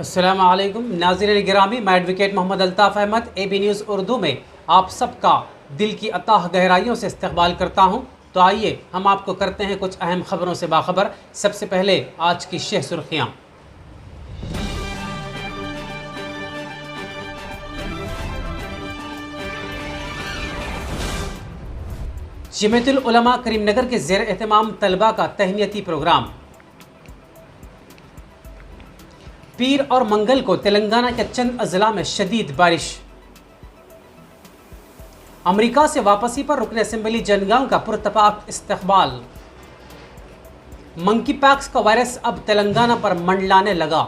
अस्सलामु अलैकुम नाज़रीन गिरामी, मैं advocate Mohammed Altaf Ahmed AB news Urdu में आप सबका दिल की अताह गहराइयों से इस्तकबाल करता हूं। तो आइए हम आपको करते हैं कुछ अहम खबरों से बाखबर। सबसे पहले आज की शेह सुर्खियाँ। जमीयतुल उलमा करीमनगर के ज़ेर एहतमाम तलबा का तहनीती प्रोग्राम। पीर और मंगल को तेलंगाना के चंद अजला में शदीद बारिश। अमेरिका से वापसी पर रुकन असेंबली जनगांव का पुरतपाक इस्तकबाल। मंकी पैक्स का वायरस अब तेलंगाना पर मंडलाने लगा।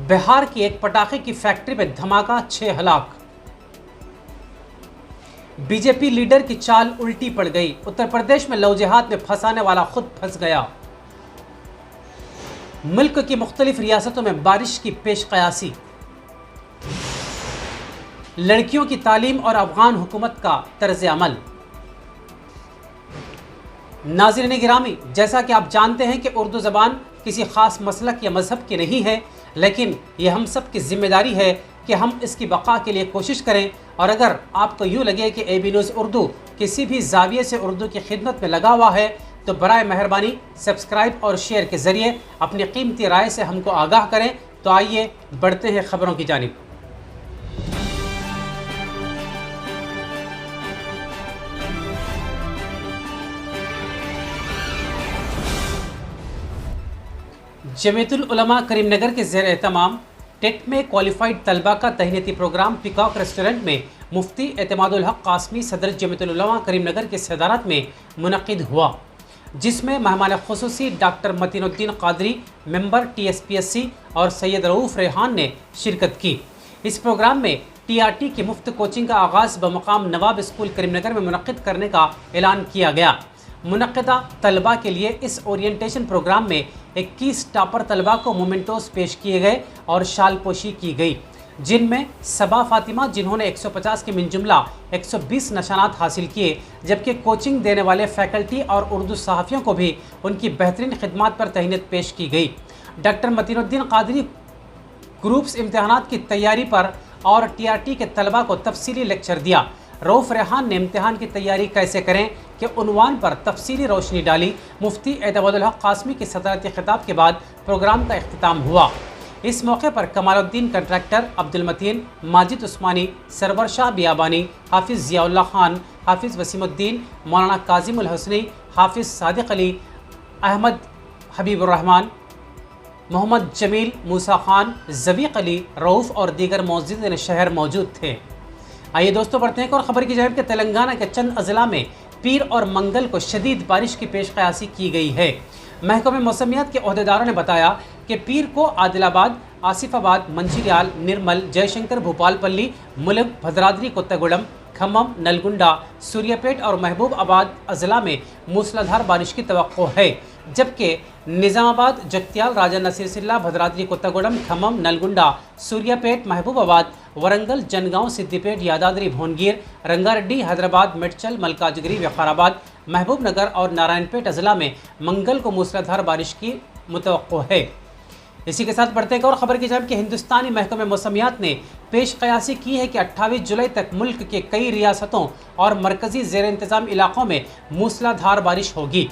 बिहार की एक पटाखे की फैक्ट्री में धमाका, 6 हलाक। बीजेपी लीडर की चाल उल्टी पड़ गई। उत्तर प्रदेश में लव जिहाद में फंसाने वाला खुद फंस गया। मुल्क की मुख्तलिफ रियासतों में बारिश की पेश कयासी। लड़कियों की तालीम और अफगान हुकूमत का तर्ज अमल। नाज़रीन गिरामी, जैसा कि आप जानते हैं कि उर्दू ज़बान किसी ख़ास मसलक या मज़हब की नहीं है, लेकिन यह हम सब की जिम्मेदारी है कि हम इसकी बका के लिए कोशिश करें। और अगर आपको यूँ लगे कि AB न्यूज़ उर्दू किसी भी जाविये से उर्दू की खिदमत में लगा हुआ है, तो बराए मेहरबानी सब्सक्राइब और शेयर के ज़रिए अपनी कीमती राय से हमको आगाह करें। तो आइए बढ़ते हैं खबरों की जानिब। जमीयतुल उलमा करीमनगर के ज़ेर एहतमाम टेट में क्वालिफाइड तलबा का तहनीती प्रोग्राम पीकॉक रेस्टोरेंट में मुफ्ती एतमादुल हक कासमी सदर जमीयतुल उलमा करीमनगर की सदारत में मुनक़िद हुआ, जिसमें मेहमान ख़ुसूसी doctor Mateenuddin Qadri, member TSPSC और सैयद रऊफ़ रेहान ने शिरकत की। इस प्रोग्राम में TRT की मुफ्त कोचिंग का आगाज़ बमकाम नवाब स्कूल करीमनगर में मुनक़िद करने का ऐलान किया गया। मुनक़िदा तलबा के लिए इस ओरिएंटेशन प्रोग्राम में 21 टॉपर तलबा को मोमेंटोस पेश किए गए और शालपोशी की गई, जिनमें सबा फ़ातिमा, जिन्होंने 150 के मिन जुमला 120 नशानात हासिल किए, जबकि कोचिंग देने वाले फैकल्टी और उर्दू सहाफ़ियों को भी उनकी बेहतरीन खिदमात पर तहनीत पेश की गई। डॉक्टर मतीनुद्दीन क़ादरी ग्रुप्स इम्तहानात की तैयारी पर और TRT के तलबा को तफसीली लेक्चर दिया। रऊफ़ रेहान ने इम्तिहान की तैयारी कैसे करें के उन्वान पर तफसीली रोशनी डाली। मुफ्ती एतमादुल हक कासमी के सदारती खिताब के बाद प्रोग्राम का इख्तिताम हुआ। इस मौके पर कमालुद्दीन कंट्रैक्टर, अब्दुल मतीन, माजिद उस्मानी, सरवर शाह बियाबानी, हाफिज़ ज़ियाउल्ला खान, हाफिज़ वसीमुद्दीन, मौलाना काजिमुल हसनी, हाफिज़ सादिक अली, अहमद हबीबुर्रहमान, मोहम्मद जमील, मूसा खान, ज़बीक़ अली, रऊफ़ और दीगर मौजूद शहर मौजूद थे। आइए दोस्तों बढ़ते हैं और ख़बर की जानिब कि तेलंगाना के चंद अजला में पीर और मंगल को शदीद बारिश की पेश कयासी की गई है। महकमे मौसमियात के अहदेदारों ने बताया कि पीर को आदिलाबाद, आसिफाबाद, मंचिरियाल, निर्मल, जयशंकर, भोपालपल्ली, मुलुग, भद्राद्री कोत्तागुडम, खम्मम, नलगुंडा, सूर्यापेट और महबूबाबाद अजला में मूसलाधार बारिश की तवक्को है, जबकि निज़ामाबाद, जगत्याल, राजन्न सिरसिल्ला, भद्राद्री कोत्तागुडम, खम्मम, नलगुंडा, सूर्यापेट, महबूबाबाद, वरंगल, जनगांव, सिद्दीपेट, यादाद्री, भोनगिर, रंगारेड्डी, हैदराबाद, मेडचल, मलकाजगिरी, विकाराबाद, महबूबनगर और नारायणपेट अजला में मंगल को मूसलाधार बारिश की मुतवक्को है। इसी के साथ बढ़ते और ख़बर की जानिब कि हिंदुस्तानी महकमे मौसमियात ने पेश कयासी की है कि 28 जुलाई तक मुल्क के कई रियासतों और मरकज़ी ज़ेर इंतज़ाम इलाक़ों में मूसलाधार बारिश होगी।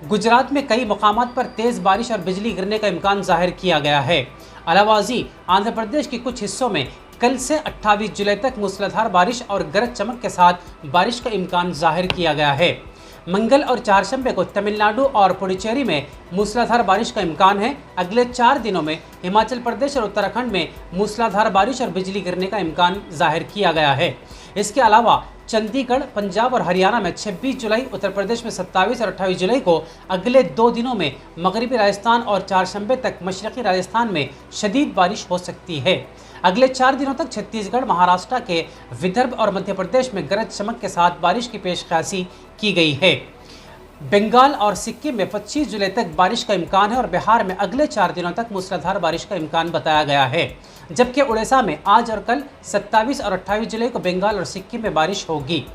गुजरात में कई मकामात पर तेज़ बारिश और बिजली गिरने का इम्कान ज़ाहिर किया गया है। अलावाजी आंध्र प्रदेश के कुछ हिस्सों में कल से 28 जुलाई तक मूसलाधार बारिश और गरज चमक के साथ बारिश का इम्कान ज़ाहिर किया गया है। मंगल और चारशंबे को तमिलनाडु और पुडुचेरी में मूसलाधार बारिश का इम्कान है। अगले 4 दिनों में हिमाचल प्रदेश और उत्तराखंड में मूसलाधार बारिश और बिजली गिरने का इम्कान जाहिर किया गया है। इसके अलावा चंडीगढ़, पंजाब और हरियाणा में 26 जुलाई, उत्तर प्रदेश में 27 और 28 जुलाई को अगले 2 दिनों में मगरबी राजस्थान और चारशंबे तक मशरक़ी राजस्थान में शदीद बारिश हो सकती है। अगले 4 दिनों तक छत्तीसगढ़, महाराष्ट्र के विदर्भ और मध्य प्रदेश में गरज चमक के साथ बारिश की पेशकशी की गई है। बंगाल और सिक्किम में 25 जुलाई तक बारिश का इम्कान है और बिहार में अगले 4 दिनों तक मूसलाधार बारिश का इम्कान बताया गया है, जबकि उड़ीसा में आज और कल 27 और 28 जुलाई को बंगाल और सिक्किम में बारिश होगी।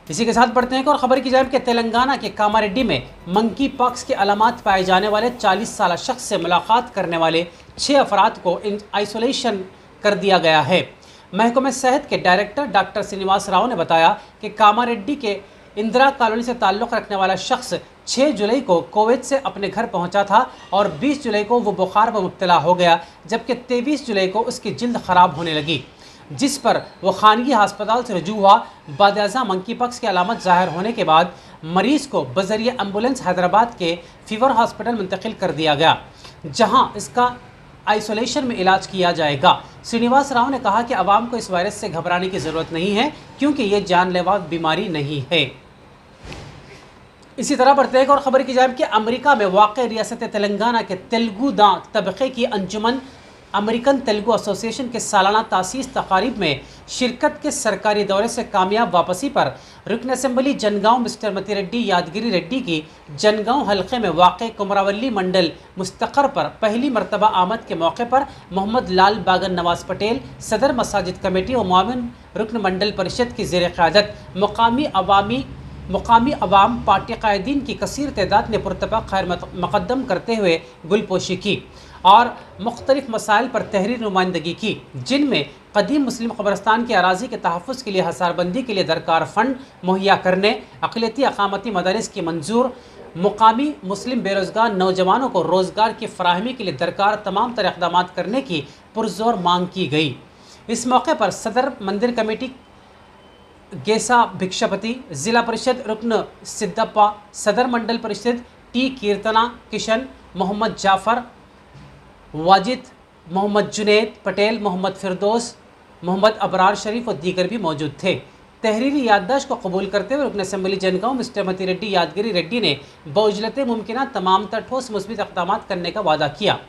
इसी के साथ बढ़ते हैं और खबर की जानिब कि तेलंगाना के कामारेड्डी में मंकी पॉक्स के अलामात पाए जाने वाले 40 साल शख्स से मुलाकात करने वाले 6 अफराद को आइसोलेशन कर दिया गया है। महकमे सेहत के डायरेक्टर डॉक्टर श्रीनिवास राव ने बताया कि कामारेड्डी के इंदिरा कॉलोनी से ताल्लुक़ रखने वाला शख्स 6 जुलाई को कुवैत से अपने घर पहुंचा था और 20 जुलाई को वो बुखार में मुब्तला हो गया, जबकि 23 जुलाई को उसकी जिल्द ख़राब होने लगी, जिस पर वो खानगी अस्पताल से रुजू हुआ। बादअज़ा मंकी पॉक्स की अलामत ज़ाहिर होने के बाद मरीज़ को बज़रिया एम्बुलेंस हैदराबाद के फीवर हॉस्पिटल मुंतकिल कर दिया गया, जहाँ इसका आइसोलेशन में इलाज किया जाएगा। श्रीनिवास राव ने कहा कि आवाम को इस वायरस से घबराने की ज़रूरत नहीं है, क्योंकि ये जानलेवा बीमारी नहीं है। इसी तरह बढ़ते हैं और ख़बर की जाए कि अमेरिका में वाक़ रियासत तेलंगाना के तेलुगु दां तबक़े की अंजुमन अमेरिकन तेलुगु एसोसिएशन के सालाना तासीस तकारीब में शिरकत के सरकारी दौरे से कामयाब वापसी पर रुकन असम्बली जनगांव मिस्टर मतिरेड्डी यादगिरी रेड्डी की जनगांव हल्के में वाक़ कुमरावली मंडल मुस्तक़र पर पहली मरतबा आमद के मौके पर मोहम्मद लाल बागन नवाज पटेल, सदर मसाजिद कमेटी और मुआविन रुकन मंडल परिषद की ज़ेर क़यादत मुकामी अवाम पार्टी कायदीन की कसीर तादाद ने पुरतपा खैर मकदम करते हुए गुलपोशी की और मुख्तलिफ मसाइल पर तहरीर नुमाइंदगी की, जिनमें कदीम मुस्लिम क़ब्रस्तान के अराज़ी के तहफ़्फ़ुज़ के लिए हसारबंदी के लिए दरकार फ़ंड मुहैया करने, अक़लियती अक़ामती मदारिस की मंजूर, मुकामी मुस्लिम बेरोज़गार नौजवानों को रोज़गार की फ़राहमी के लिए दरकार तमाम तरह इक़दाम करने की पुरज़ोर मांग की गई। इस मौके पर सदर मंदिर कमेटी गेसा भिक्षापति, ज़िला परिषद रुकन सिद्दप्पा, सदर मंडल परिषद टी कीर्तना किशन, मोहम्मद जाफ़र, वाजिद, मोहम्मद जुनैद पटेल, मोहम्मद फिरदौस, मोहम्मद अबरार शरीफ और दीगर भी मौजूद थे। तहरीरी याददाश्त को कबूल करते हुए रुकन असम्बली जनगांव मिस्टर मतिरेड्डी यादगिरी रेड्डी ने बउजलत मुमकिन तमाम तर ठोस मुस्बित इक़दाम करने का वादा किया।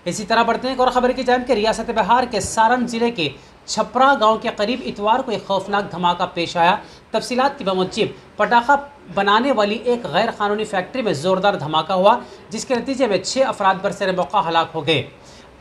इसी तरह बढ़ते हैं और ख़बर की जानिब कि रियासत बिहार के सारण ज़िले के छपरा गांव के करीब इतवार को एक खौफनाक धमाका पेश आया। तफसीलात की बमुजिब पटाखा बनाने वाली एक गैर कानूनी फैक्ट्री में ज़ोरदार धमाका हुआ, जिसके नतीजे में 6 अफराद बरसर मौका हलाक हो गए।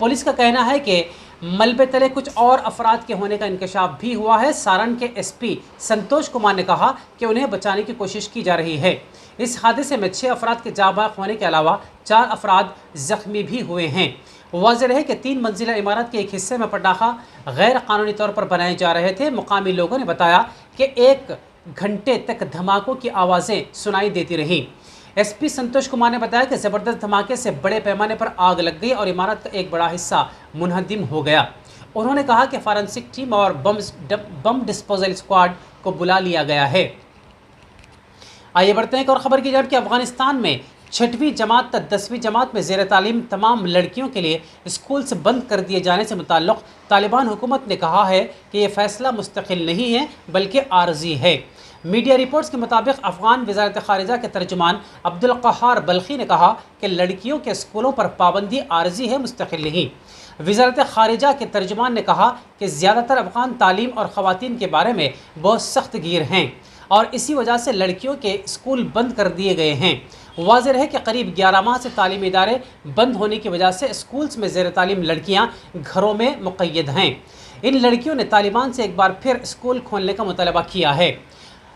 पुलिस का कहना है कि मलबे तले कुछ और अफराद के होने का इंकशाफ भी हुआ है। सारण के एसपी संतोष कुमार ने कहा कि उन्हें बचाने की कोशिश की जा रही है। इस हादसे में 6 अफराद के जाबाक होने के अलावा 4 अफराद ज़ख्मी भी हुए हैं। वाज़ेह है कि 3 मंजिला इमारत के एक हिस्से में पटाखा गैर कानूनी तौर पर बनाए जा रहे थे। मुकामी लोगों ने बताया कि 1 घंटे तक धमाकों की आवाज़ें सुनाई देती रहीं। एसपी संतोष कुमार ने बताया कि ज़बरदस्त धमाके से बड़े पैमाने पर आग लग गई और इमारत का एक बड़ा हिस्सा मुनहदिम हो गया। उन्होंने कहा कि फॉरेंसिक टीम और बम डिस्पोजल स्क्वाड को बुला लिया गया है। आइए बढ़ते हैं और ख़बर की जाए कि अफ़गानिस्तान में 6वीं जमात तक 10वीं जमात में ज़ेर तालीम तमाम लड़कियों के लिए स्कूल से बंद कर दिए जाने से मुताल्लिक़ तालिबान हुकूमत ने कहा है कि यह फ़ैसला मुस्तकिल नहीं है बल्कि आर्जी है। मीडिया रिपोर्ट्स के मुताबिक अफ़गान वज़ारत ख़ारिजा के तर्जुमान अब्दुल क़हार बल्खी ने कहा कि लड़कियों के स्कूलों पर पाबंदी आर्जी है, मुस्तकिल नहीं। वज़ारत ख़ारिजा के तर्जुमान ने कहा कि ज़्यादातर अफ़गान तालीम और ख़वातीन के बारे में बहुत सख्त गिर हैं और इसी वजह से लड़कियों के स्कूल बंद कर दिए गए हैं। वाज़ेह है कि करीब 11 माह से तालीमी इदारे बंद होने की वजह से स्कूल्स में ज़ेर तालीम लड़कियां घरों में मुक़य्यद हैं। इन लड़कियों ने तालिबान से एक बार फिर स्कूल खोलने का मुतालबा किया है।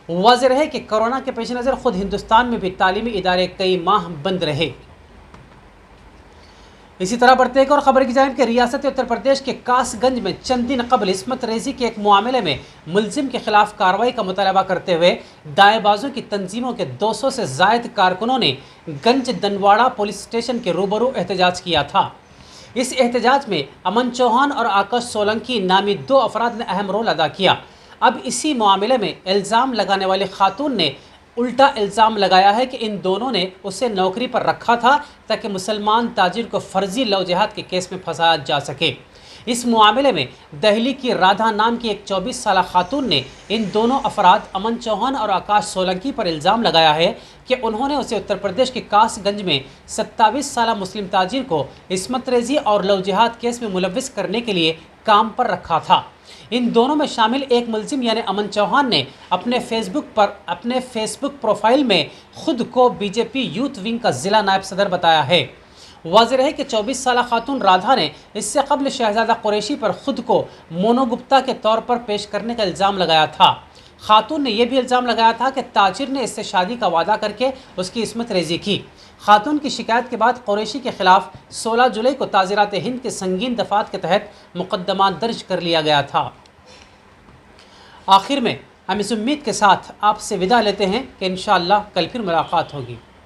वाज़ेह है कि कोरोना के पेश नज़र ख़ुद हिंदुस्तान में भी तालीमी इदारे कई माह बंद रहे। इसी तरह बढ़ते एक और ख़बर की जानिब कि रियासत उत्तर प्रदेश के कासगंज में चंद दिन कबल इस्मत रेजी के एक मामले में मुलजिम के खिलाफ कार्रवाई का मुतालबा करते हुए दाएबाजों की तंजीमों के 200 से ज़ायद कारकुनों ने गंज दनवाड़ा पुलिस स्टेशन के रूबरू एहतजाज किया था। इस एहतजाज में अमन चौहान और आकाश सोलंकी नामी 2 अफराद ने अहम रोल अदा किया। अब इसी मामले में इल्ज़ाम लगाने वाली खातून ने उल्टा इल्ज़ाम लगाया है कि इन दोनों ने उसे नौकरी पर रखा था ताकि मुसलमान ताजिर को फ़र्जी लव जिहाद के केस में फंसाया जा सके। इस मामले में दहली की राधा नाम की एक 24 साल खातून ने इन दोनों अफराद अमन चौहान और आकाश सोलंकी पर इल्ज़ाम लगाया है कि उन्होंने उसे उत्तर प्रदेश के कासगंज में 27 साल मुस्लिम ताजिर को इस्मत रेजी और लव जिहाद केस में मुलव्विस करने के लिए काम पर रखा था। इन दोनों में शामिल एक मुलजिम यानी अमन चौहान ने अपने फेसबुक प्रोफाइल में खुद को बीजेपी यूथ विंग का ज़िला नायब सदर बताया है। वाज़ेह है कि 24 साल खातून राधा ने इससे कबल शहजादा कुरैशी पर खुद को मोनो गुप्ता के तौर पर पेश करने का इल्ज़ाम लगाया था। खातून ने यह भी इल्ज़ाम लगाया था कि ताजिर ने इससे शादी का वादा करके उसकी इस्मत रेजी की। खातून की शिकायत के बाद कुरैशी के खिलाफ 16 जुलाई को ताज़िरात हिंद के संगीन दफ़ात के तहत मुकदमा दर्ज कर लिया गया था। आखिर में हम इस उम्मीद के साथ आपसे विदा लेते हैं कि इंशाअल्लाह कल फिर मुलाकात होगी।